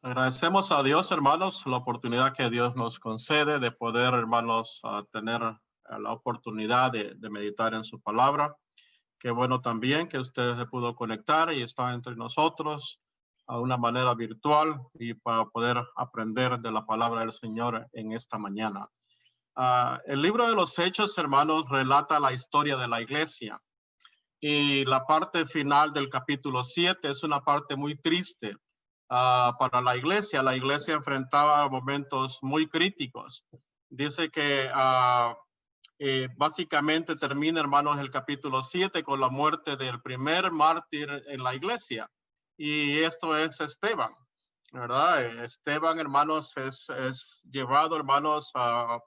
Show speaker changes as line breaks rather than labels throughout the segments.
Agradecemos a Dios, hermanos, la oportunidad que Dios nos concede de poder, hermanos, tener la oportunidad de meditar en su palabra. Qué bueno también que usted se pudo conectar y está entre nosotros a una manera virtual y para poder aprender de la palabra del Señor en esta mañana. El libro de los Hechos, hermanos, relata la historia de la iglesia. Y la parte final del capítulo 7 es una parte muy triste para la iglesia. La iglesia enfrentaba momentos muy críticos. Dice que básicamente termina, hermanos, el capítulo 7 con la muerte del primer mártir en la iglesia. Y esto es Esteban, ¿verdad? Esteban, hermanos, es llevado, hermanos, a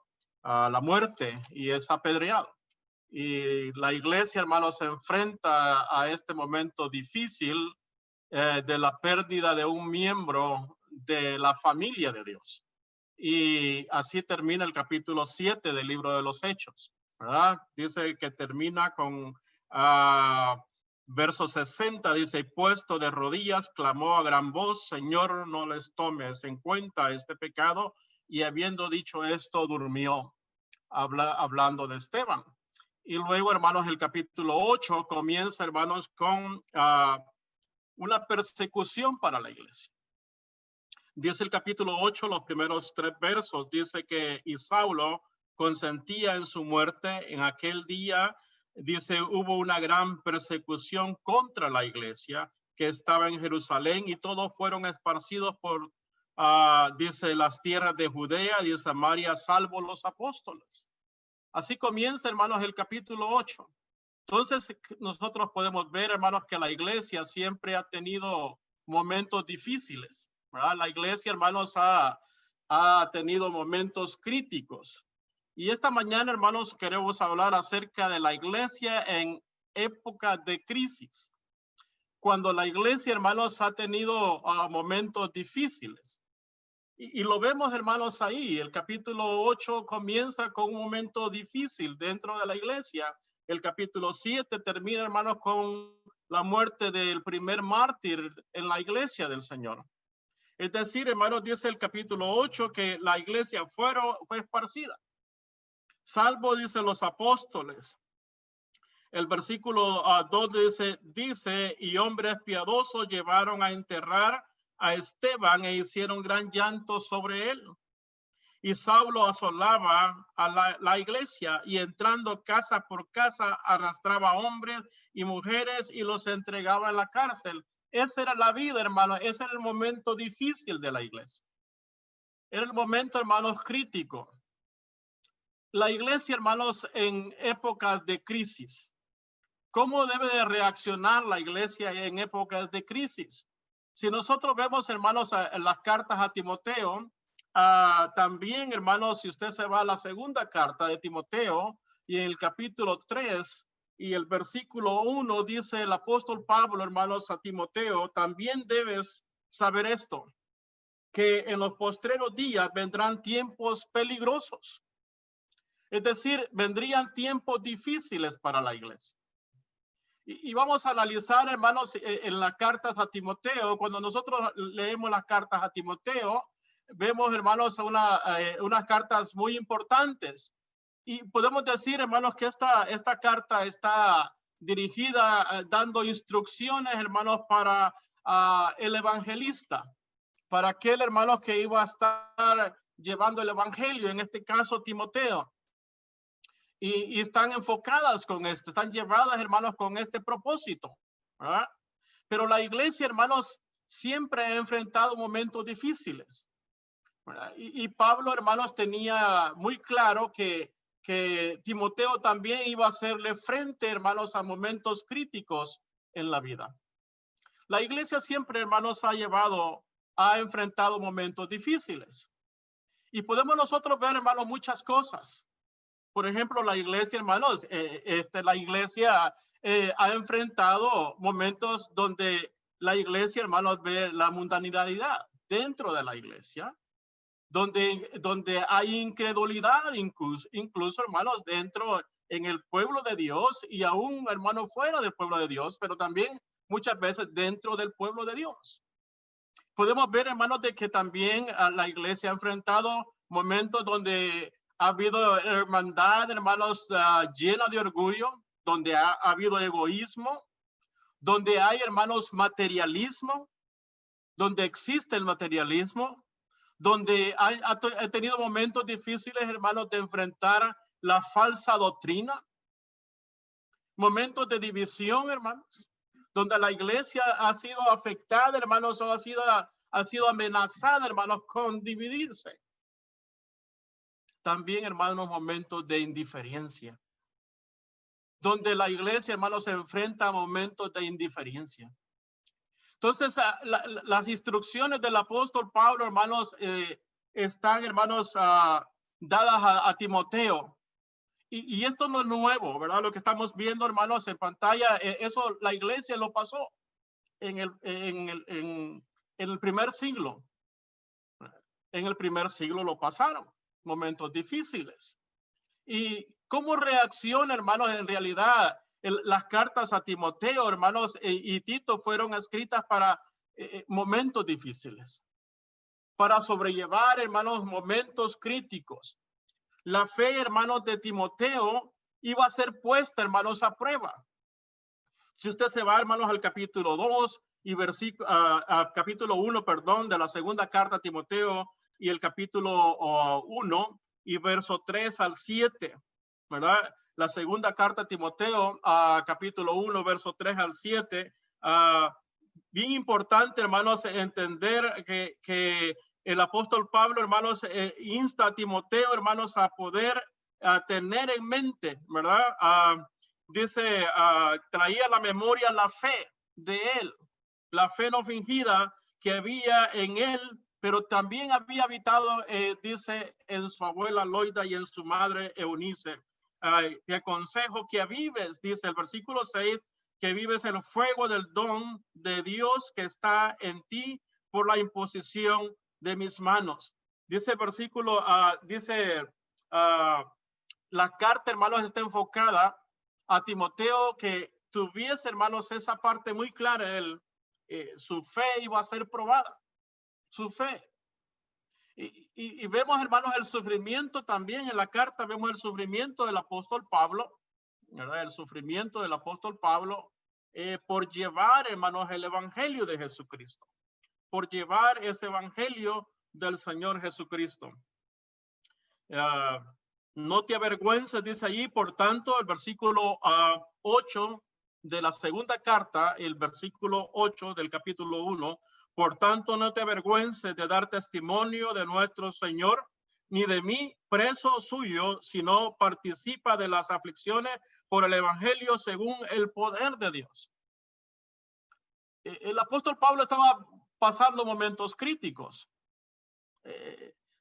la muerte y es apedreado. Y la iglesia, hermanos, se enfrenta a este momento difícil de la pérdida de un miembro de la familia de Dios. Y así termina el capítulo 7 del libro de los Hechos, ¿verdad? Dice que termina con verso 60, dice, puesto de rodillas, clamó a gran voz, Señor, no les tomes en cuenta este pecado. Y habiendo dicho esto, durmió, hablando de Esteban. Y luego, hermanos, el capítulo 8 comienza, hermanos, con una persecución para la iglesia. Dice el capítulo 8, los primeros 3 versos, dice que y Saulo consentía en su muerte. En aquel día, dice, hubo una gran persecución contra la iglesia que estaba en Jerusalén y todos fueron esparcidos por, dice, las tierras de Judea y de Samaria, salvo los apóstoles. Así comienza, hermanos, el capítulo 8. Entonces, nosotros podemos ver, hermanos, que la iglesia siempre ha tenido momentos difíciles, ¿verdad? La iglesia, hermanos, ha tenido momentos críticos. Y esta mañana, hermanos, queremos hablar acerca de la iglesia en época de crisis. Cuando la iglesia, hermanos, ha tenido momentos difíciles. Y lo vemos, hermanos, ahí. El capítulo 8 comienza con un momento difícil dentro de la iglesia. El capítulo 7 termina, hermanos, con la muerte del primer mártir en la iglesia del Señor. Es decir, hermanos, dice el capítulo 8 que la iglesia fue esparcida, salvo, dice, los apóstoles. El versículo 2 dice, y hombres piadosos llevaron a enterrar a Esteban e hicieron gran llanto sobre él. Y Saulo asolaba a la iglesia y entrando casa por casa arrastraba hombres y mujeres y los entregaba en la cárcel. Esa era la vida, hermano. Ese era el momento difícil de la iglesia. Era el momento, hermanos, crítico. La iglesia, hermanos, en épocas de crisis. ¿Cómo debe de reaccionar la iglesia en épocas de crisis? Si nosotros vemos, hermanos, en las cartas a Timoteo, también, hermanos, si usted se va a la segunda carta de Timoteo y en el capítulo 3 y el versículo 1 dice el apóstol Pablo, hermanos, a Timoteo, también debes saber esto, que en los postreros días vendrán tiempos peligrosos. Es decir, vendrían tiempos difíciles para la iglesia. Y vamos a analizar, hermanos, en las cartas a Timoteo. Cuando nosotros leemos las cartas a Timoteo, vemos, hermanos, unas cartas muy importantes. Y podemos decir, hermanos, que esta carta está dirigida dando instrucciones, hermanos, para el evangelista, para aquel, hermanos, que iba a estar llevando el evangelio, en este caso Timoteo. Y están enfocadas con esto, están llevadas, hermanos, con este propósito, ¿verdad? Pero la iglesia, hermanos, siempre ha enfrentado momentos difíciles, ¿verdad? Y Pablo, hermanos, tenía muy claro que Timoteo también iba a hacerle frente, hermanos, a momentos críticos en la vida. La iglesia siempre, hermanos, ha enfrentado momentos difíciles. Y podemos nosotros ver, hermanos, muchas cosas. Por ejemplo, la iglesia, hermanos, la iglesia ha enfrentado momentos donde la iglesia, hermanos, ve la mundanidad dentro de la iglesia, donde hay incredulidad, incluso, hermanos, dentro en el pueblo de Dios y aún, hermanos, fuera del pueblo de Dios, pero también muchas veces dentro del pueblo de Dios. podemos ver, hermanos, de que también la iglesia ha enfrentado momentos donde ha habido hermandad, hermanos, llena de orgullo, donde ha habido egoísmo, donde hay, hermanos, materialismo, donde existe el materialismo, donde ha tenido momentos difíciles, hermanos, de enfrentar la falsa doctrina, momentos de división, hermanos, donde la iglesia ha sido afectada, hermanos, o ha sido amenazada, hermanos, con dividirse. También, hermanos, momentos de indiferencia, donde la iglesia, hermanos, se enfrenta a momentos de indiferencia. Entonces, las instrucciones del apóstol Pablo, hermanos, están, hermanos, dadas a Timoteo. Y esto no es nuevo, ¿verdad? Lo que estamos viendo, hermanos, en pantalla, eso la iglesia lo pasó en el primer siglo. En el primer siglo lo pasaron, momentos difíciles. ¿Y cómo reacciona, hermanos? En realidad, las cartas a Timoteo, hermanos, y Tito fueron escritas para momentos difíciles, para sobrellevar, hermanos, momentos críticos. La fe, hermanos, de Timoteo iba a ser puesta, hermanos, a prueba. Si usted se va, hermanos, al capítulo 2 y capítulo 1, perdón, de la segunda carta a Timoteo, y el capítulo 1 y verso 3 al 7, ¿verdad? La segunda carta a Timoteo, capítulo 1, verso 3 al 7. Bien importante, hermanos, entender que el apóstol Pablo, hermanos, insta a Timoteo, hermanos, a poder tener en mente, ¿verdad? Dice, traía a la memoria la fe de él, la fe no fingida que había en él, pero también había habitado, dice, en su abuela Loida y en su madre Eunice. Te aconsejo que avives, dice el versículo 6, que vives el fuego del don de Dios que está en ti por la imposición de mis manos. Dice el versículo, la carta, hermanos, está enfocada a Timoteo que tuviese, hermanos, esa parte muy clara. Su fe iba a ser probada, su fe. Y vemos, hermanos, el sufrimiento también en la carta, vemos el sufrimiento del apóstol Pablo, ¿verdad? El sufrimiento del apóstol Pablo por llevar, hermanos, el evangelio de Jesucristo, por llevar ese evangelio del Señor Jesucristo. No te avergüences, dice allí, por tanto, el versículo 8 de la segunda carta, el versículo 8 del capítulo 1, por tanto, no te avergüences de dar testimonio de nuestro Señor, ni de mí, preso suyo, sino participa de las aflicciones por el evangelio según el poder de Dios. El apóstol Pablo estaba pasando momentos críticos.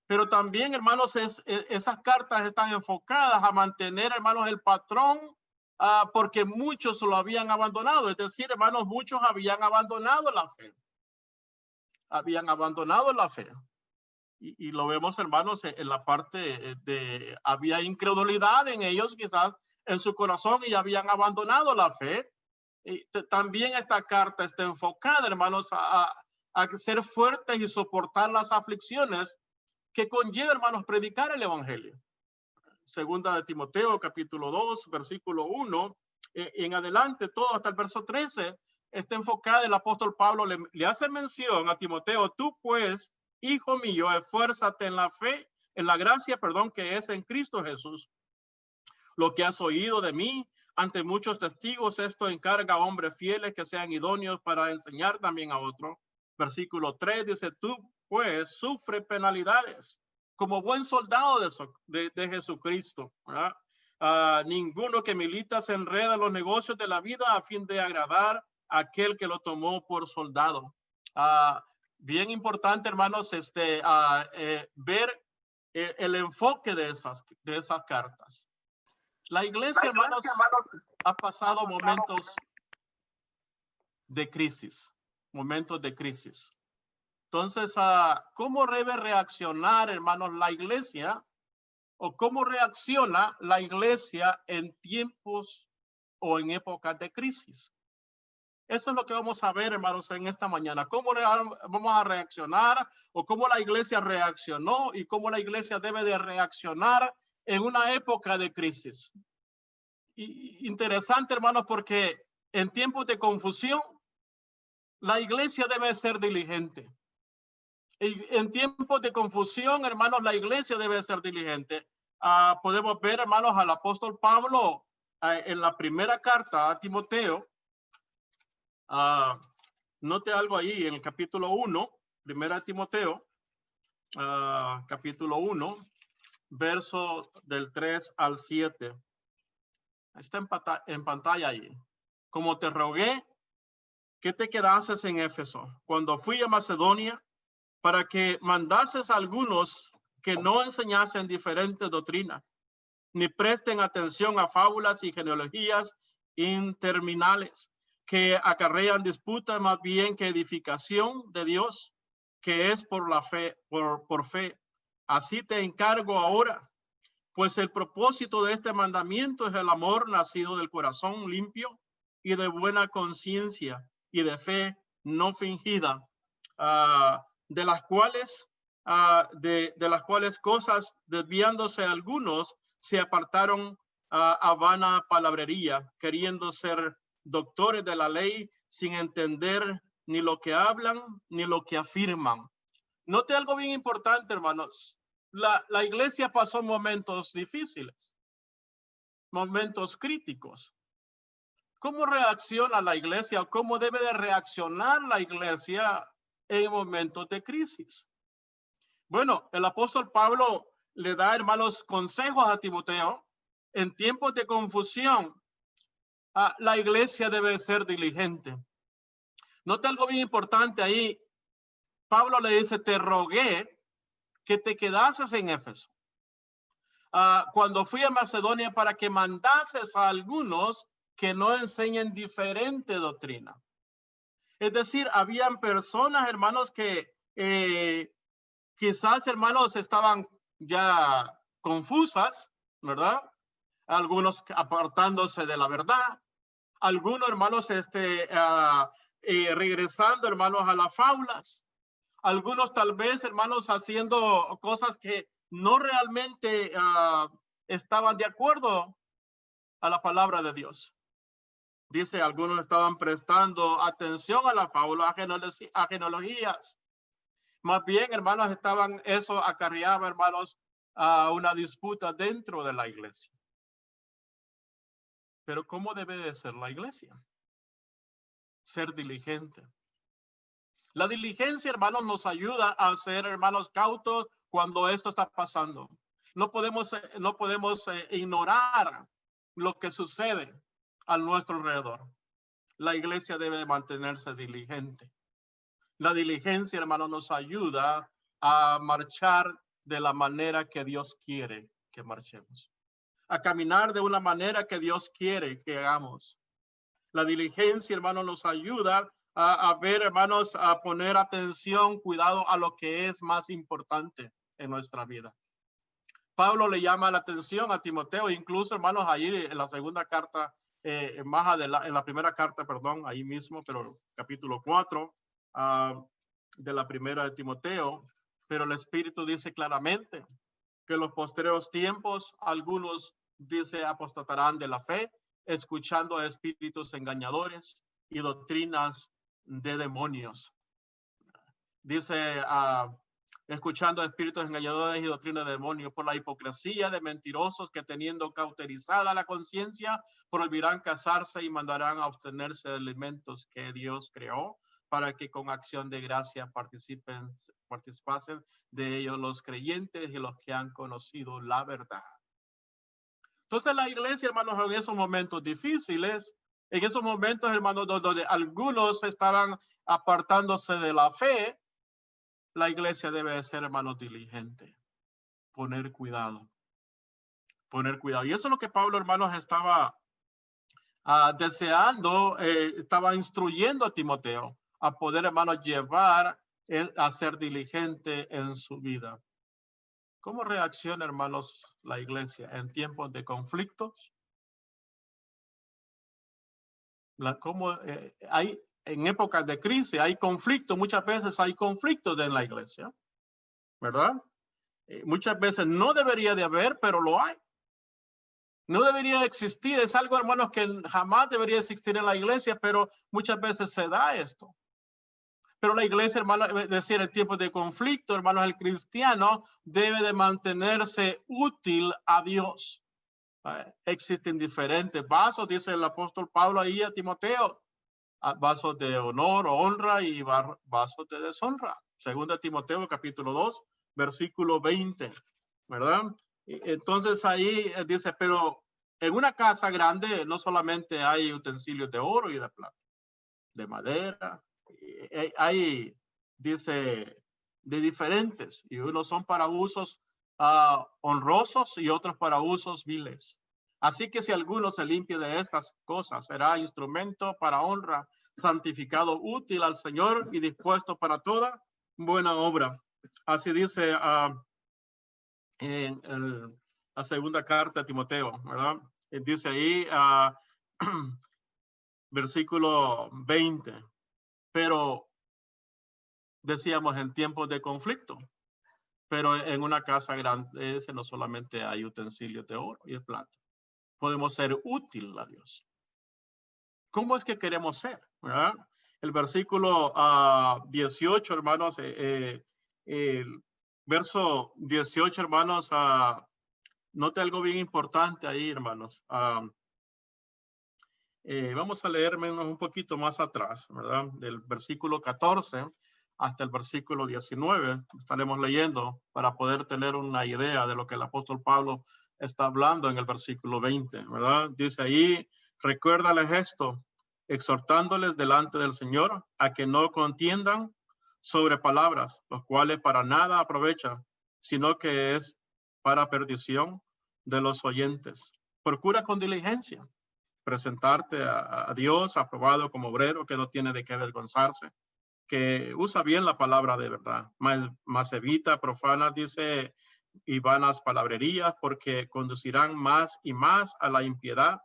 Pero también, hermanos, esas cartas están enfocadas a mantener, hermanos, el patrón, porque muchos lo habían abandonado. Es decir, hermanos, muchos habían abandonado la fe. Habían abandonado la fe. Y lo vemos, hermanos, en la parte había incredulidad en ellos, quizás en su corazón, y habían abandonado la fe. Y también esta carta está enfocada, hermanos, a ser fuertes y soportar las aflicciones que conlleva, hermanos, predicar el evangelio. Segunda de Timoteo, capítulo 2, versículo 1, en adelante, todo hasta el verso 13, está enfocada. El apóstol Pablo le hace mención a Timoteo: tú pues, hijo mío, esfuérzate en la fe, en la gracia, perdón, que es en Cristo Jesús. Lo que has oído de mí ante muchos testigos, esto encarga a hombres fieles que sean idóneos para enseñar también a otros. Versículo 3 dice: tú pues sufre penalidades como buen soldado de Jesucristo, ¿verdad? Ninguno que milita se enreda en los negocios de la vida a fin de agradar a aquel que lo tomó por soldado. Bien importante, hermanos, ver el enfoque de esas cartas. La iglesia, hermanos, ha pasado momentos de crisis, Entonces, ¿cómo debe reaccionar, hermanos, la iglesia? ¿O cómo reacciona la iglesia en tiempos o en épocas de crisis? Eso es lo que vamos a ver, hermanos, en esta mañana. ¿Cómo vamos a reaccionar o cómo la iglesia reaccionó y cómo la iglesia debe de reaccionar en una época de crisis? Interesante, hermanos, porque en tiempos de confusión, la iglesia debe ser diligente. Y en tiempos de confusión, hermanos, la iglesia debe ser diligente. Podemos ver, hermanos, al apóstol Pablo en la primera carta a Timoteo. Note algo ahí en el capítulo 1, primera Timoteo, capítulo 1, verso del 3 al 7. Está en pantalla ahí. Como te rogué que te quedases en Éfeso cuando fui a Macedonia, para que mandases a algunos que no enseñasen diferentes doctrinas, ni presten atención a fábulas y genealogías interminables, que acarrean disputas más bien que edificación de Dios, que es por la fe, por fe. Así te encargo ahora, pues el propósito de este mandamiento es el amor nacido del corazón limpio y de buena conciencia y de fe no fingida, de las cuales cosas, desviándose algunos, se apartaron a vana palabrería, queriendo ser doctores de la ley sin entender ni lo que hablan ni lo que afirman. Note algo bien importante, hermanos. La iglesia pasó momentos difíciles, momentos críticos. ¿Cómo reacciona la iglesia o cómo debe de reaccionar la iglesia en momentos de crisis? Bueno, el apóstol Pablo le da, hermanos, consejos a Timoteo. En tiempos de confusión, la iglesia debe ser diligente. Nota algo bien importante ahí. Pablo le dice, te rogué que te quedases en Éfeso. Cuando fui a Macedonia para que mandases a algunos que no enseñen diferente doctrina. Es decir, habían personas, hermanos, que quizás, hermanos, estaban ya confusas, ¿verdad? Algunos apartándose de la verdad, algunos, hermanos, regresando, hermanos, a las fábulas, algunos tal vez, hermanos, haciendo cosas que no realmente estaban de acuerdo a la palabra de Dios. Dice, algunos estaban prestando atención a la fábula, a genealogías. Más bien, hermanos, eso acarreaba, hermanos, a una disputa dentro de la iglesia. Pero ¿cómo debe de ser la iglesia? Ser diligente. La diligencia, hermanos, nos ayuda a ser, hermanos, cautos cuando esto está pasando. No podemos ignorar lo que sucede a nuestro alrededor. La iglesia debe mantenerse diligente. La diligencia, hermanos, nos ayuda a marchar de la manera que Dios quiere que marchemos. A caminar de una manera que Dios quiere que hagamos. La diligencia, hermanos, nos ayuda a ver, hermanos, a poner atención, cuidado a lo que es más importante en nuestra vida. Pablo le llama la atención a Timoteo, incluso, hermanos, ahí en la segunda carta, en la primera carta, perdón, ahí mismo, pero capítulo 4 de la primera de Timoteo, pero el Espíritu dice claramente que en los posteriores tiempos algunos, dice, apostatarán de la fe, escuchando a espíritus engañadores y doctrinas de demonios. Dice, escuchando a espíritus engañadores y doctrinas de demonios, por la hipocresía de mentirosos que teniendo cauterizada la conciencia, prohibirán casarse y mandarán a abstenerse de alimentos que Dios creó, para que con acción de gracia participasen de ellos los creyentes y los que han conocido la verdad. Entonces la iglesia, hermanos, en esos momentos difíciles, en esos momentos, hermanos, donde algunos estaban apartándose de la fe, la iglesia debe ser, hermanos, diligente, poner cuidado. Y eso es lo que Pablo, hermanos, estaba deseando, estaba instruyendo a Timoteo a poder, hermanos, llevar a ser diligente en su vida. ¿Cómo reacciona, hermanos, la iglesia en tiempos de conflictos? Hay en épocas de crisis, hay conflicto, muchas veces hay conflictos en la iglesia, ¿verdad? Muchas veces no debería de haber, pero lo hay. No debería existir, es algo, hermanos, que jamás debería existir en la iglesia, pero muchas veces se da esto. Pero la iglesia, hermanos, es decir, en tiempos de conflicto, hermanos, el cristiano debe de mantenerse útil a Dios. Existen diferentes vasos, dice el apóstol Pablo ahí a Timoteo, vasos de honor o honra y vasos de deshonra. Segunda Timoteo capítulo 2, versículo 20, ¿verdad? Entonces ahí dice, pero en una casa grande no solamente hay utensilios de oro y de plata, de madera, hay, dice, de diferentes, y unos son para usos honrosos y otros para usos viles. Así que si alguno se limpia de estas cosas, será instrumento para honra, santificado, útil al Señor y dispuesto para toda buena obra. Así dice en la segunda carta de Timoteo, ¿verdad? Dice ahí, versículo 20, pero decíamos en tiempos de conflicto, pero en una casa grande ese no solamente hay utensilios de oro y de plata. Podemos ser útil a Dios. ¿Cómo es que queremos ser? ¿Verdad? El versículo 18, hermanos, el verso 18, hermanos, note algo bien importante ahí, hermanos. Vamos a leerme un poquito más atrás, ¿verdad? Del versículo 14 hasta el versículo 19. Estaremos leyendo para poder tener una idea de lo que el apóstol Pablo está hablando en el versículo 20, ¿verdad? Dice ahí, recuérdales esto, exhortándoles delante del Señor a que no contiendan sobre palabras, los cuales para nada aprovechan, sino que es para perdición de los oyentes. Procura con diligencia presentarte a Dios aprobado como obrero que no tiene de qué avergonzarse, que usa bien la palabra de verdad, más evita profanas, dice, y vanas palabrerías, porque conducirán más y más a la impiedad,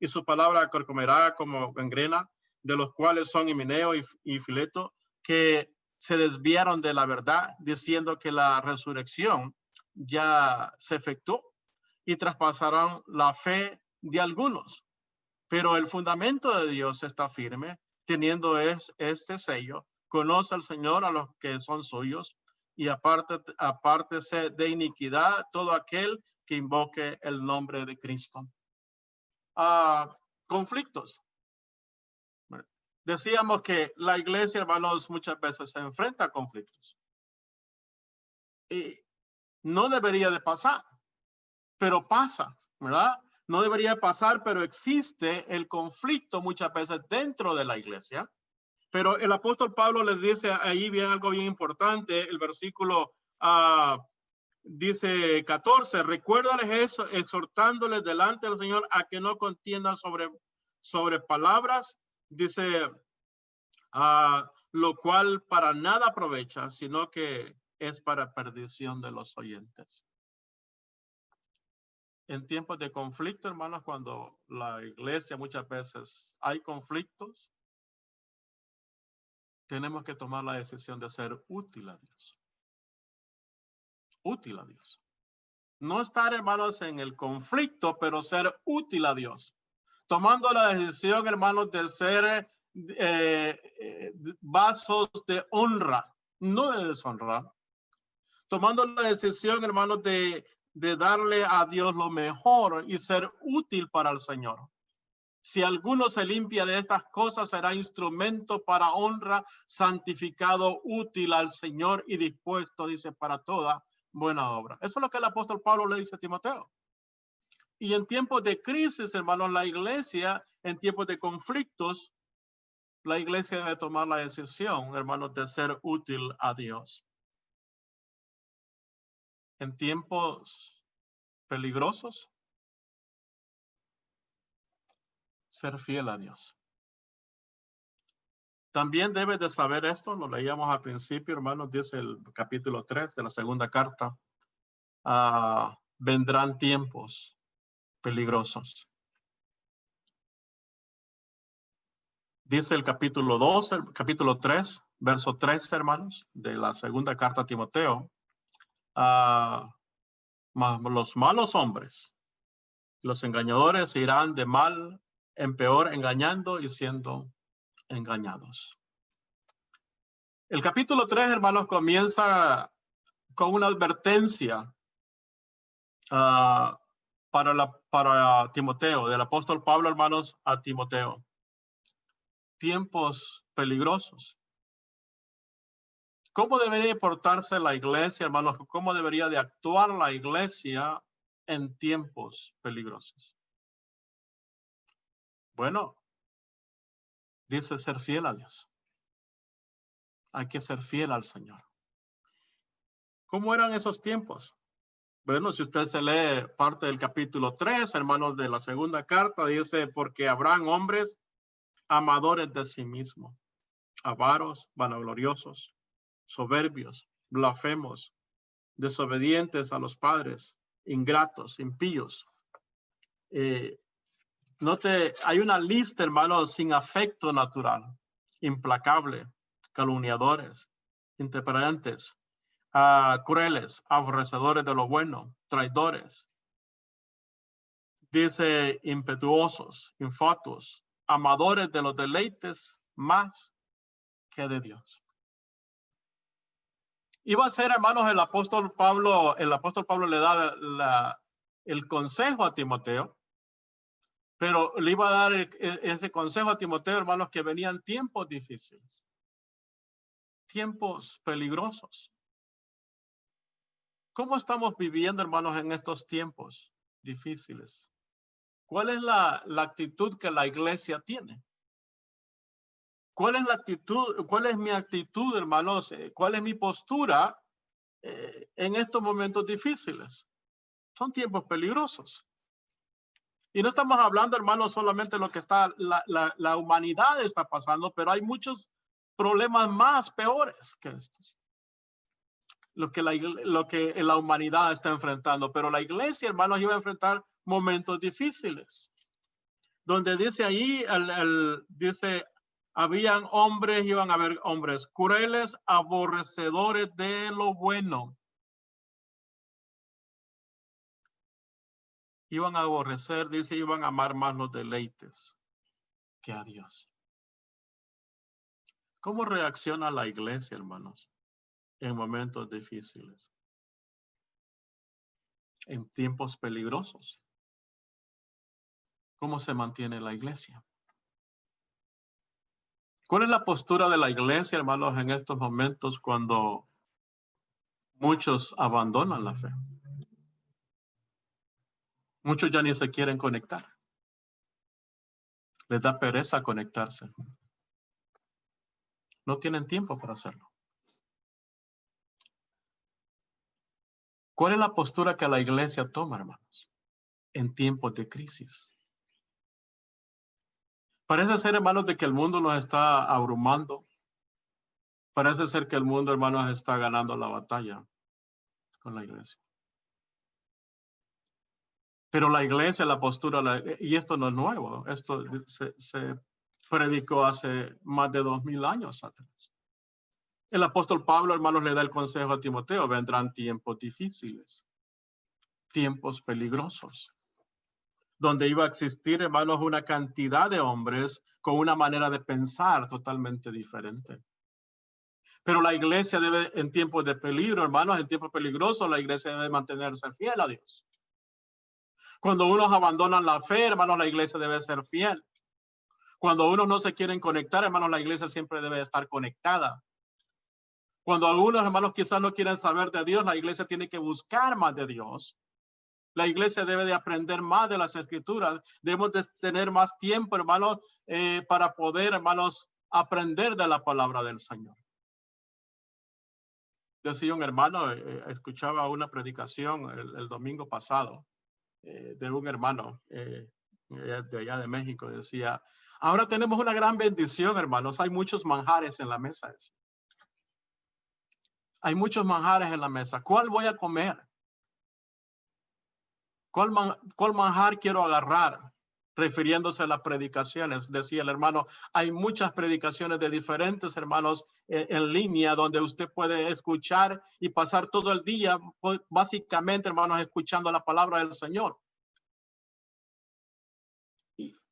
y su palabra comerá como gangrena, de los cuales son Himeneo y Fileto, que se desviaron de la verdad, diciendo que la resurrección ya se efectuó y traspasaron la fe de algunos. Pero el fundamento de Dios está firme, teniendo este sello. Conoce al Señor a los que son suyos y apártese de iniquidad todo aquel que invoque el nombre de Cristo. Conflictos. Decíamos que la iglesia, hermanos, muchas veces se enfrenta a conflictos. Y no debería de pasar, pero pasa, ¿verdad? No debería pasar, pero existe el conflicto muchas veces dentro de la iglesia. Pero el apóstol Pablo les dice ahí bien algo bien importante, el versículo dice 14, recuérdales eso, exhortándoles delante del Señor a que no contiendan sobre palabras, dice, lo cual para nada aprovecha, sino que es para perdición de los oyentes. En tiempos de conflicto, hermanos, cuando la iglesia muchas veces hay conflictos, tenemos que tomar la decisión de ser útil a Dios. Útil a Dios. No estar, hermanos, en el conflicto, pero ser útil a Dios. Tomando la decisión, hermanos, de ser vasos de honra, no de deshonra. Tomando la decisión, hermanos, de darle a Dios lo mejor y ser útil para el Señor. Si alguno se limpia de estas cosas, será instrumento para honra, santificado, útil al Señor y dispuesto, dice, para toda buena obra. Eso es lo que el apóstol Pablo le dice a Timoteo. Y en tiempos de crisis, hermanos, la iglesia, en tiempos de conflictos, la iglesia debe tomar la decisión, hermanos, de ser útil a Dios. En tiempos peligrosos, ser fiel a Dios. También debes de saber esto, lo leíamos al principio, hermanos, dice el capítulo 3 de la segunda carta. Vendrán tiempos peligrosos. Dice el capítulo 2, el capítulo 3, verso 3, hermanos, de la segunda carta a Timoteo. Los malos hombres, los engañadores irán de mal en peor, engañando y siendo engañados. El capítulo 3, hermanos, comienza con una advertencia para Timoteo, del apóstol Pablo, hermanos, a Timoteo. Tiempos peligrosos. ¿Cómo debería portarse la iglesia, hermanos? ¿Cómo debería de actuar la iglesia en tiempos peligrosos? Bueno, dice ser fiel a Dios. Hay que ser fiel al Señor. ¿Cómo eran esos tiempos? Bueno, si usted se lee parte del capítulo 3, hermanos, de la segunda carta, dice, porque habrán hombres amadores de sí mismos, avaros, vanagloriosos, soberbios, blasfemos, desobedientes a los padres, ingratos, impíos. Hay una lista, hermanos, sin afecto natural, implacable, calumniadores, intemperantes, crueles, aborrecedores de lo bueno, traidores. Dice impetuosos, infatuos, amadores de los deleites más que de Dios. Iba a ser, hermanos, el apóstol Pablo le da el consejo a Timoteo, pero le iba a dar ese consejo a Timoteo, hermanos, que venían tiempos difíciles, tiempos peligrosos. ¿Cómo estamos viviendo, hermanos, en estos tiempos difíciles? ¿Cuál es la actitud que la iglesia tiene? ¿Cuál es la actitud? ¿Cuál es mi actitud, hermanos? ¿Cuál es mi postura en estos momentos difíciles? Son tiempos peligrosos. Y no estamos hablando, hermanos, solamente de lo que está la humanidad está pasando, pero hay muchos problemas más peores que estos. Lo que la humanidad está enfrentando. Pero la iglesia, hermanos, iba a enfrentar momentos difíciles. Donde dice ahí, dice, iban a haber hombres crueles, aborrecedores de lo bueno. Iban a aborrecer, dice, iban a amar más los deleites que a Dios. ¿Cómo reacciona la iglesia, hermanos, en momentos difíciles? En tiempos peligrosos. ¿Cómo se mantiene la iglesia? ¿Cuál es la postura de la iglesia, hermanos, en estos momentos cuando muchos abandonan la fe? Muchos ya ni se quieren conectar. Les da pereza conectarse. No tienen tiempo para hacerlo. ¿Cuál es la postura que la iglesia toma, hermanos, en tiempos de crisis? Parece ser, hermanos, de que el mundo nos está abrumando. Parece ser que el mundo, hermanos, está ganando la batalla con la iglesia. Pero la iglesia, la postura, y esto no es nuevo, esto se predicó hace más de 2000 años atrás. El apóstol Pablo, hermanos, le da el consejo a Timoteo, vendrán tiempos difíciles, tiempos peligrosos, donde iba a existir, hermanos, una cantidad de hombres con una manera de pensar totalmente diferente. Pero la iglesia debe, en tiempos de peligro, hermanos, en tiempos peligrosos, la iglesia debe mantenerse fiel a Dios. Cuando unos abandonan la fe, hermanos, la iglesia debe ser fiel. Cuando unos no se quieren conectar, hermanos, la iglesia siempre debe estar conectada. Cuando algunos hermanos quizás no quieren saber de Dios, la iglesia tiene que buscar más de Dios. La iglesia debe de aprender más de las escrituras. Debemos de tener más tiempo, hermanos, para poder, hermanos, aprender de la palabra del Señor. Decía un hermano, escuchaba una predicación el domingo pasado de un hermano de allá de México. Decía, ahora tenemos una gran bendición, hermanos. Hay muchos manjares en la mesa. Hay muchos manjares en la mesa. ¿Cuál voy a comer? ¿Cuál manjar quiero agarrar? refiriéndose a las predicaciones. Decía el hermano, hay muchas predicaciones de diferentes hermanos en línea donde usted puede escuchar y pasar todo el día, básicamente, hermanos, escuchando la palabra del Señor.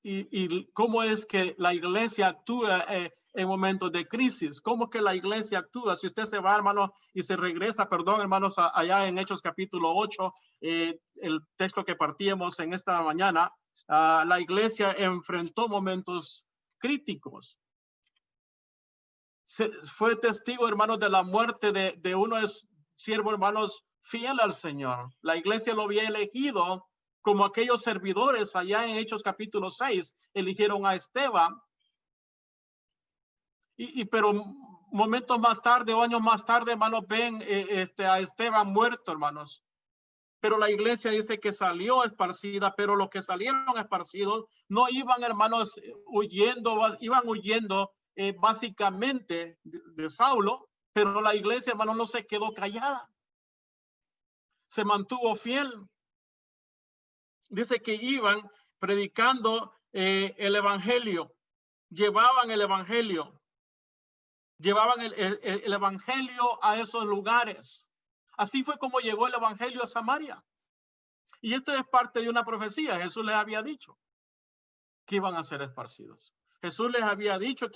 Y cómo es que la iglesia actúa en momentos de crisis. ¿Cómo que la iglesia actúa? Si usted se va, hermano, y se regresa, perdón, hermanos, allá en Hechos capítulo 8, el texto que partíamos en esta mañana, la iglesia enfrentó momentos críticos. Fue testigo, hermanos, de la muerte de unos siervos, hermanos, fiel al Señor. La iglesia lo había elegido como aquellos servidores allá en Hechos capítulo 6, eligieron a Esteban. Pero momentos más tarde, años más tarde, hermanos, ven a Esteban muerto, hermanos. Pero la iglesia dice que salió esparcida, pero los que salieron esparcidos no iban, hermanos, huyendo, iban huyendo básicamente de Saulo, pero la iglesia, hermanos, no se quedó callada. Se mantuvo fiel. Dice que iban predicando el evangelio, llevaban el evangelio a esos lugares. Así fue como llegó el evangelio a Samaria. Y esto es parte de una profecía. Jesús les había dicho que iban a ser esparcidos. Jesús les había dicho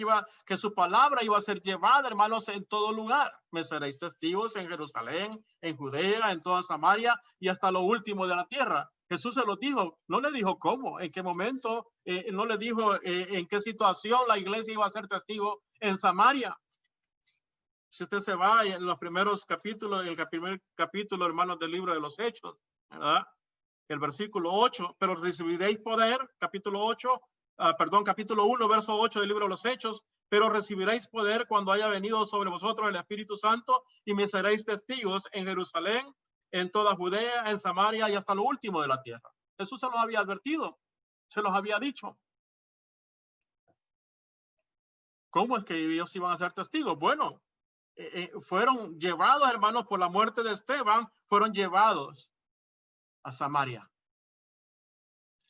que su palabra iba a ser llevada, hermanos, en todo lugar. Me seréis testigos en Jerusalén, en Judea, en toda Samaria y hasta lo último de la tierra. Jesús se lo dijo, no le dijo cómo, en qué momento, no le dijo en qué situación la iglesia iba a ser testigo en Samaria. Si usted se va en los primeros capítulos, el primer capítulo, hermanos, del libro de los Hechos, ¿verdad? El versículo 8, pero recibiréis poder, capítulo 1, verso 8 del libro de los Hechos, pero recibiréis poder cuando haya venido sobre vosotros el Espíritu Santo y me seréis testigos en Jerusalén, en toda Judea, en Samaria y hasta lo último de la tierra. Jesús se los había advertido, se los había dicho. ¿Cómo es que ellos iban a ser testigos? Bueno, fueron llevados, hermanos, por la muerte de Esteban, fueron llevados a Samaria.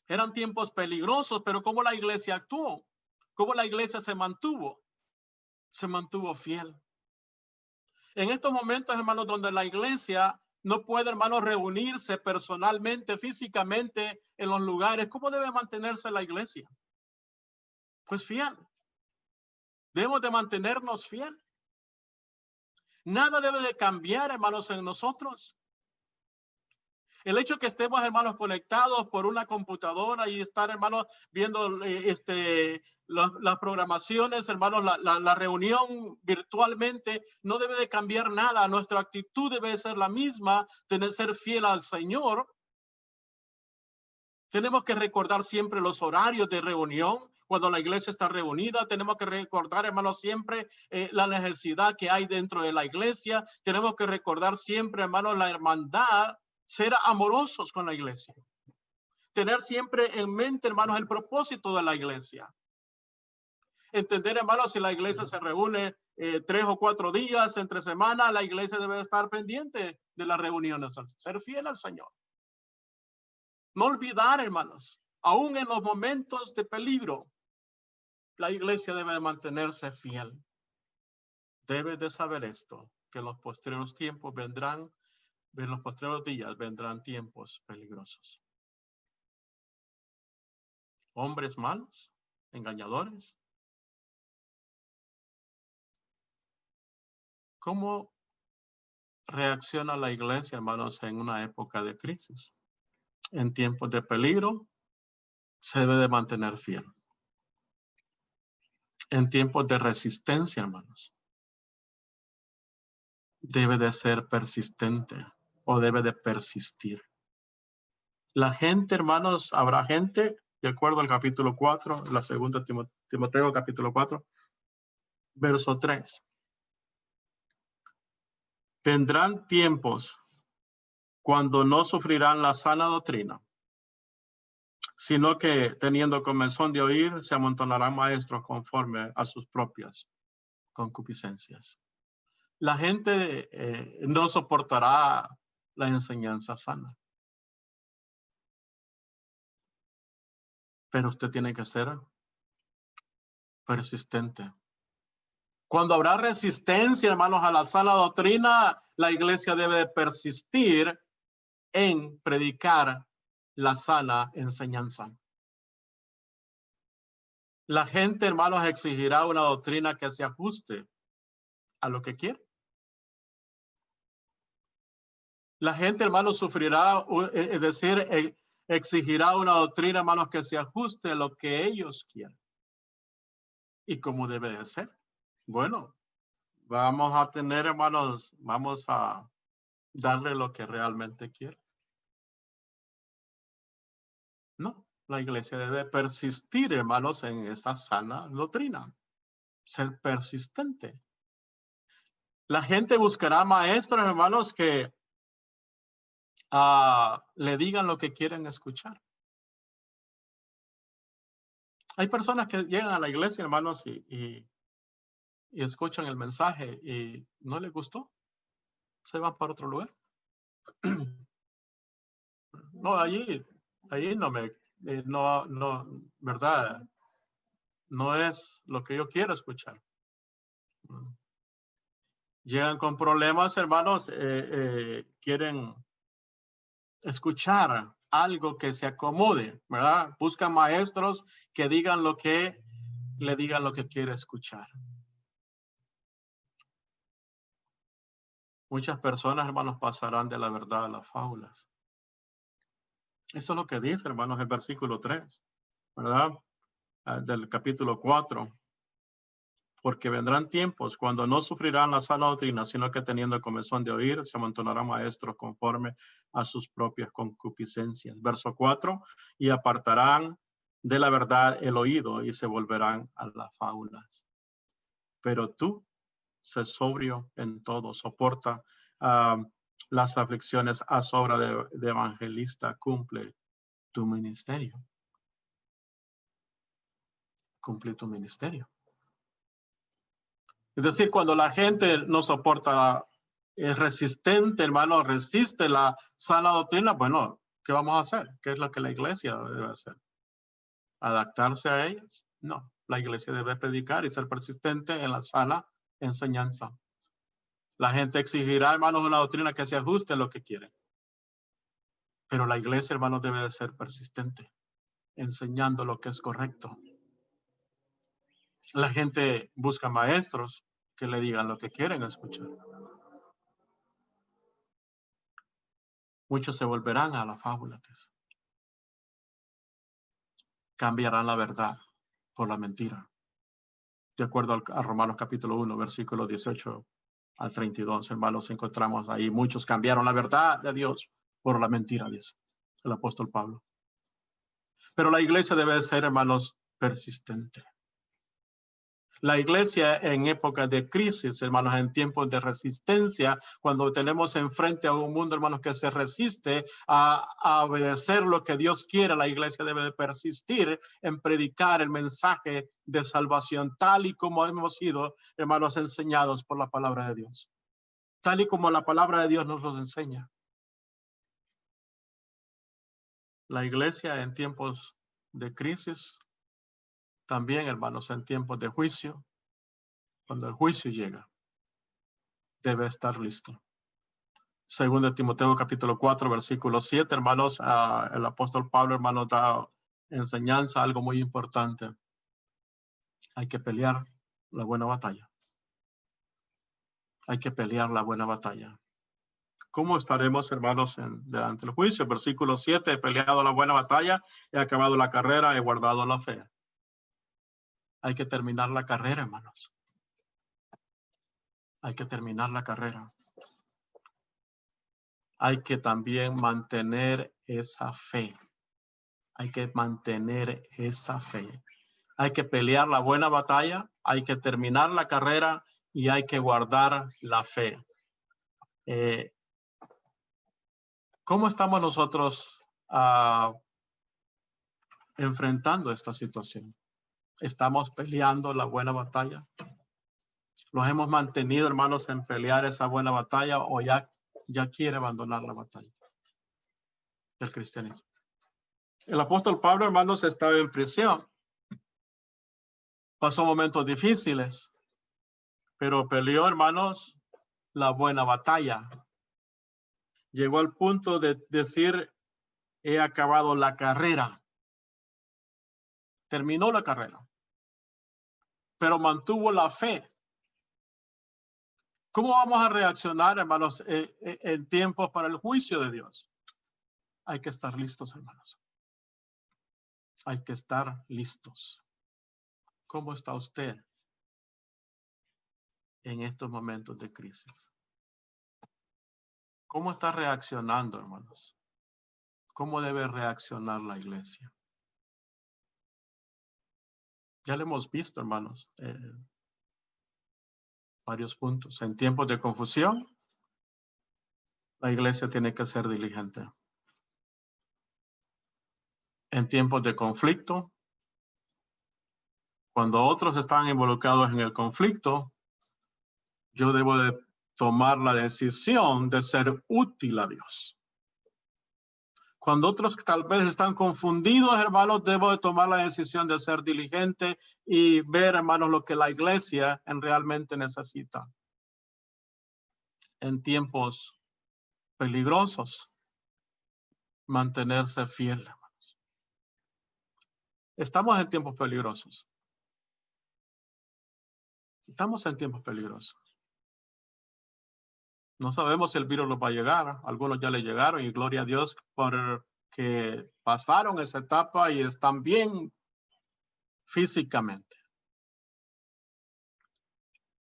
Eran tiempos peligrosos, pero ¿cómo la iglesia actuó? ¿Cómo la iglesia se mantuvo? Se mantuvo fiel. En estos momentos, hermanos, donde la iglesia no puede, hermanos, reunirse personalmente, físicamente en los lugares, ¿cómo debe mantenerse la iglesia? Pues fiel. Debemos de mantenernos fiel. Nada debe de cambiar, hermanos, en nosotros. El hecho que estemos, hermanos, conectados por una computadora y estar, hermanos, viendo las programaciones, hermanos, la reunión virtualmente, no debe de cambiar nada. Nuestra actitud debe ser la misma, tener ser fiel al Señor. Tenemos que recordar siempre los horarios de reunión. Cuando la iglesia está reunida, tenemos que recordar, hermanos, siempre la necesidad que hay dentro de la iglesia. Tenemos que recordar siempre, hermanos, la hermandad, ser amorosos con la iglesia. Tener siempre en mente, hermanos, el propósito de la iglesia. Entender, hermanos, si la iglesia se reúne 3 o 4 días entre semana, la iglesia debe estar pendiente de las reuniones. Ser fiel al Señor. No olvidar, hermanos, aún en los momentos de peligro, la iglesia debe de mantenerse fiel. Debe de saber esto, que en los posteriores tiempos vendrán, en los posteriores días vendrán tiempos peligrosos. Hombres malos, engañadores. ¿Cómo reacciona la iglesia, hermanos, en una época de crisis? En tiempos de peligro, se debe de mantener fiel. En tiempos de resistencia, hermanos, debe de ser persistente o debe de persistir. La gente, hermanos, habrá gente, de acuerdo al capítulo 4, la segunda Timoteo capítulo 4, verso 3. Vendrán tiempos cuando no sufrirán la sana doctrina, sino que teniendo comezón de oír, se amontonarán maestros conforme a sus propias concupiscencias. La gente no soportará la enseñanza sana. Pero usted tiene que ser persistente. Cuando habrá resistencia, hermanos, a la sana doctrina, la iglesia debe persistir en predicar la sana enseñanza. La gente, hermanos, exigirá una doctrina que se ajuste a lo que quiere. La gente, hermanos, sufrirá, es decir, exigirá una doctrina, hermanos, que se ajuste a lo que ellos quieren. ¿Y cómo debe de ser? Bueno, vamos a tener, hermanos, vamos a darle lo que realmente quiere. No, la iglesia debe persistir, hermanos, en esa sana doctrina. Ser persistente. La gente buscará maestros, hermanos, que le digan lo que quieren escuchar. Hay personas que llegan a la iglesia, hermanos, y escuchan el mensaje y no les gustó. Se van para otro lugar. No, allí no, ¿verdad? No es lo que yo quiero escuchar. Llegan con problemas, hermanos, quieren escuchar algo que se acomode, ¿verdad? Buscan maestros que digan lo que le digan lo que quiere escuchar. Muchas personas, hermanos, pasarán de la verdad a las fábulas. Eso es lo que dice, hermanos, el versículo 3, ¿verdad? Del capítulo 4. Porque vendrán tiempos cuando no sufrirán la sana doctrina, sino que teniendo comezón de oír, se amontonarán maestros conforme a sus propias concupiscencias. Verso 4, y apartarán de la verdad el oído y se volverán a las fábulas. Pero tú, sé sobrio en todo, soporta las aflicciones, haz obra de evangelista, cumple tu ministerio. Cumple tu ministerio. Es decir, cuando la gente no soporta, es resistente, hermano, resiste la sana doctrina, bueno, ¿qué vamos a hacer? ¿Qué es lo que la iglesia debe hacer? ¿Adaptarse a ellos? No, la iglesia debe predicar y ser persistente en la sana enseñanza. La gente exigirá, hermanos, una doctrina que se ajuste a lo que quieren. Pero la iglesia, hermanos, debe de ser persistente, enseñando lo que es correcto. La gente busca maestros que le digan lo que quieren escuchar. Muchos se volverán a la fábula. Cambiarán la verdad por la mentira. De acuerdo a Romanos capítulo 1, versículo 18 al 32, hermanos, encontramos ahí, muchos cambiaron la verdad de Dios por la mentira, dice el apóstol Pablo. Pero la iglesia debe ser, hermanos, persistente. La iglesia en épocas de crisis, hermanos, en tiempos de resistencia, cuando tenemos enfrente a un mundo, hermanos, que se resiste a obedecer lo que Dios quiere, la iglesia debe de persistir en predicar el mensaje de salvación, tal y como hemos sido, hermanos, enseñados por la palabra de Dios. Tal y como la palabra de Dios nos los enseña. La iglesia en tiempos de crisis, también, hermanos, en tiempos de juicio, cuando el juicio llega, debe estar listo. Segundo de Timoteo capítulo 4, versículo 7, hermanos, el apóstol Pablo, hermanos, da enseñanza, algo muy importante. Hay que pelear la buena batalla. Hay que pelear la buena batalla. ¿Cómo estaremos, hermanos, delante del juicio? Versículo 7, he peleado la buena batalla, he acabado la carrera, he guardado la fe. Hay que terminar la carrera, hermanos. Hay que terminar la carrera. Hay que también mantener esa fe. Hay que mantener esa fe. Hay que pelear la buena batalla, hay que terminar la carrera y hay que guardar la fe. ¿Cómo estamos nosotros enfrentando esta situación? ¿Estamos peleando la buena batalla? ¿Los hemos mantenido, hermanos, en pelear esa buena batalla o ya quiere abandonar la batalla del cristianismo? El apóstol Pablo, hermanos, estaba en prisión. Pasó momentos difíciles, pero peleó, hermanos, la buena batalla. Llegó al punto de decir, he acabado la carrera. Terminó la carrera, pero mantuvo la fe. ¿Cómo vamos a reaccionar, hermanos, en tiempos para el juicio de Dios? Hay que estar listos, hermanos. Hay que estar listos. ¿Cómo está usted en estos momentos de crisis? ¿Cómo está reaccionando, hermanos? ¿Cómo debe reaccionar la iglesia? Ya lo hemos visto, hermanos, varios puntos. En tiempos de confusión, la iglesia tiene que ser diligente. En tiempos de conflicto, cuando otros están involucrados en el conflicto, yo debo de tomar la decisión de ser útil a Dios. Cuando otros tal vez están confundidos, hermanos, debo de tomar la decisión de ser diligente y ver, hermanos, lo que la iglesia realmente necesita. En tiempos peligrosos, mantenerse fiel, hermanos. Estamos en tiempos peligrosos. Estamos en tiempos peligrosos. No sabemos si el virus nos va a llegar. Algunos ya le llegaron y gloria a Dios por que pasaron esa etapa y están bien físicamente.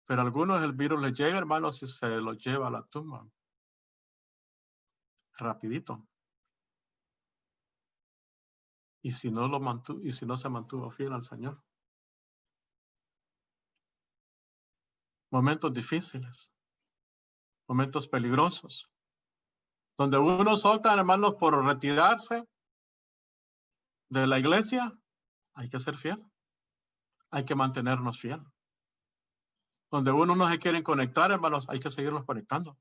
Pero a algunos el virus les llega, hermanos, y se los lleva a la tumba. Rapidito. Y si no se mantuvo fiel al Señor. Momentos difíciles. Momentos peligrosos. Donde unos optan, hermanos, por retirarse de la iglesia, hay que ser fiel. Hay que mantenernos fiel. Donde uno no se quieren conectar, hermanos, hay que seguirlos conectando.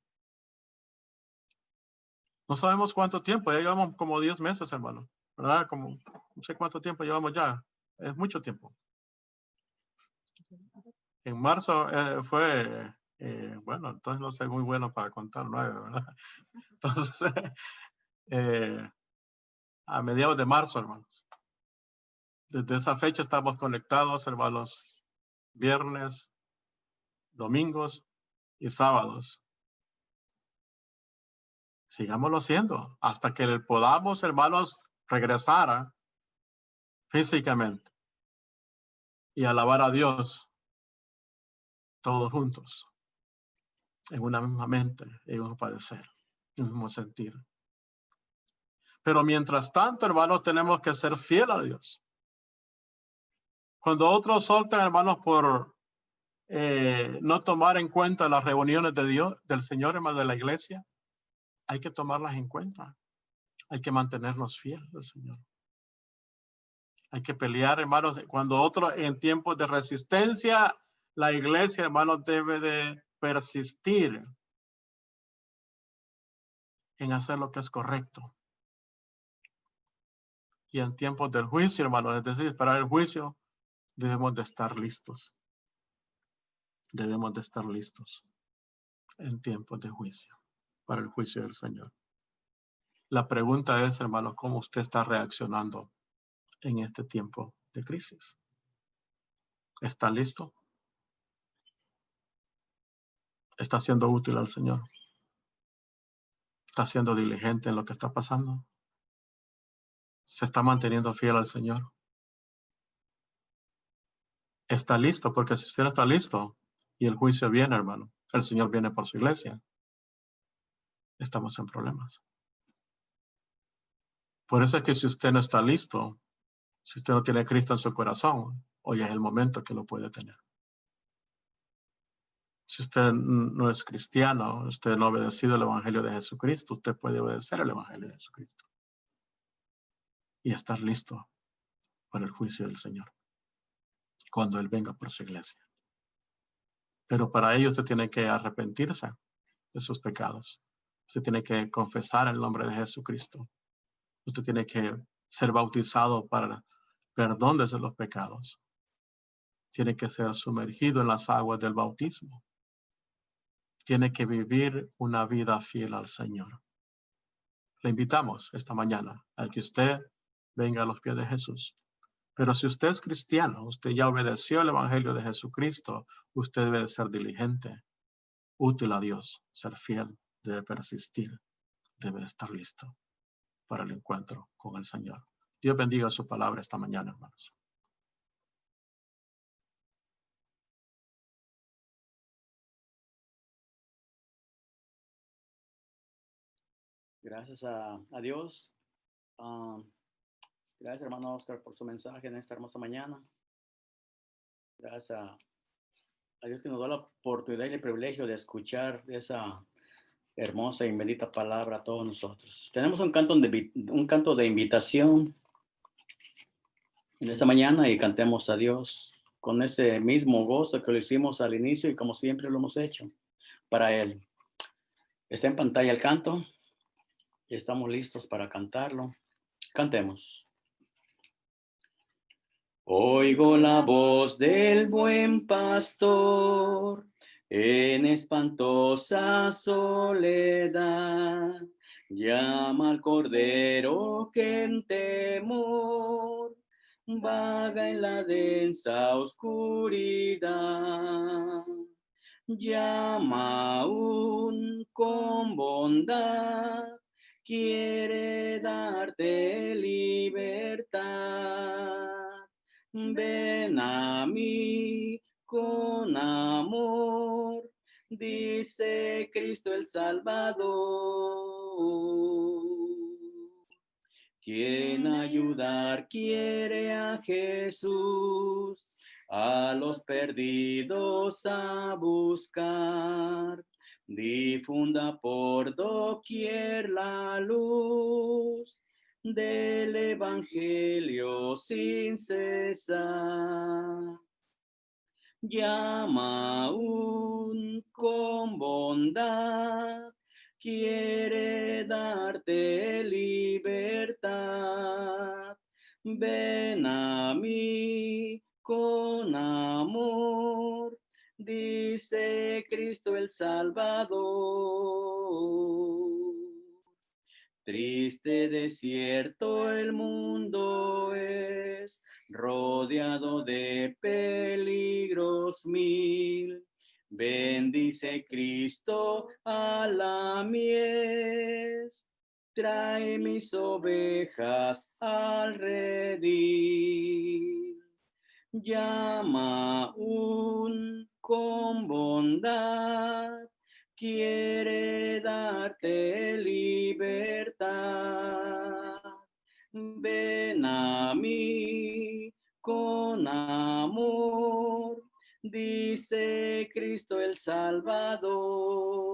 No sabemos cuánto tiempo, ya llevamos como 10 meses, hermano, ¿verdad? Como no sé cuánto tiempo llevamos ya, es mucho tiempo. En marzo fue, bueno, entonces no soy muy bueno para contar 9, ¿verdad? Entonces, a mediados de marzo, hermanos. Desde esa fecha estamos conectados, hermanos, viernes, domingos y sábados. Sigámoslo haciendo hasta que podamos, hermanos, regresar físicamente y alabar a Dios todos juntos, en una misma mente, en un padecer, en un mismo sentir. Pero mientras tanto, hermanos, tenemos que ser fieles a Dios. Cuando otros optan, hermanos, por no tomar en cuenta las reuniones de Dios, del Señor, hermano, de la iglesia, hay que tomarlas en cuenta. Hay que mantenernos fieles al Señor. Hay que pelear, hermanos. Cuando otros en tiempos de resistencia, la iglesia, hermanos, debe de persistir en hacer lo que es correcto. Y en tiempos del juicio, hermanos, es decir, esperar el juicio, debemos de estar listos. Debemos de estar listos en tiempos de juicio, para el juicio del Señor. La pregunta es, hermano, ¿cómo usted está reaccionando en este tiempo de crisis? ¿Está listo? ¿Está siendo útil al Señor? ¿Está siendo diligente en lo que está pasando? ¿Se está manteniendo fiel al Señor? ¿Está listo? Porque si usted no está listo y el juicio viene, hermano, el Señor viene por su iglesia, estamos en problemas. Por eso es que si usted no está listo, si usted no tiene a Cristo en su corazón, hoy es el momento que lo puede tener. Si usted no es cristiano, usted no ha obedecido el Evangelio de Jesucristo, usted puede obedecer el Evangelio de Jesucristo y estar listo para el juicio del Señor cuando Él venga por su iglesia. Pero para ello usted tiene que arrepentirse de sus pecados. Usted tiene que confesar el nombre de Jesucristo. Usted tiene que ser bautizado para perdón de los pecados. Tiene que ser sumergido en las aguas del bautismo. Tiene que vivir una vida fiel al Señor. Le invitamos esta mañana a que usted venga a los pies de Jesús. Pero si usted es cristiano, usted ya obedeció el Evangelio de Jesucristo, usted debe ser diligente, útil a Dios, ser fiel, debe persistir, debe estar listo para el encuentro con el Señor. Dios bendiga su palabra esta mañana, hermanos.
Gracias a Dios. Gracias, hermano Oscar, por su mensaje en esta hermosa mañana. Gracias a Dios que nos da la oportunidad y el privilegio de escuchar esa hermosa y bendita palabra a todos nosotros. Tenemos un canto de invitación en esta mañana y cantemos a Dios con ese mismo gozo que lo hicimos al inicio y como siempre lo hemos hecho para Él. Está en pantalla el canto y estamos listos para cantarlo. Cantemos. Oigo la voz del buen pastor en espantosa soledad. Llama al cordero que en temor vaga en la densa oscuridad. Llama aún con bondad, quiere darte libertad. Ven a mí con amor, dice Cristo el Salvador. Quien ayudar quiere a Jesús, a los perdidos a buscar. Difunda por doquier la luz del Evangelio sin cesar. Llama aún con bondad, quiere darte libertad. Ven a mí con amor, dice Cristo el Salvador. Triste desierto el mundo es, rodeado de peligros mil. Bendice Cristo a la mies, trae mis ovejas al redil. Llama aún con bondad, quiere darte libertad. Ven a mí con amor, dice Cristo el Salvador.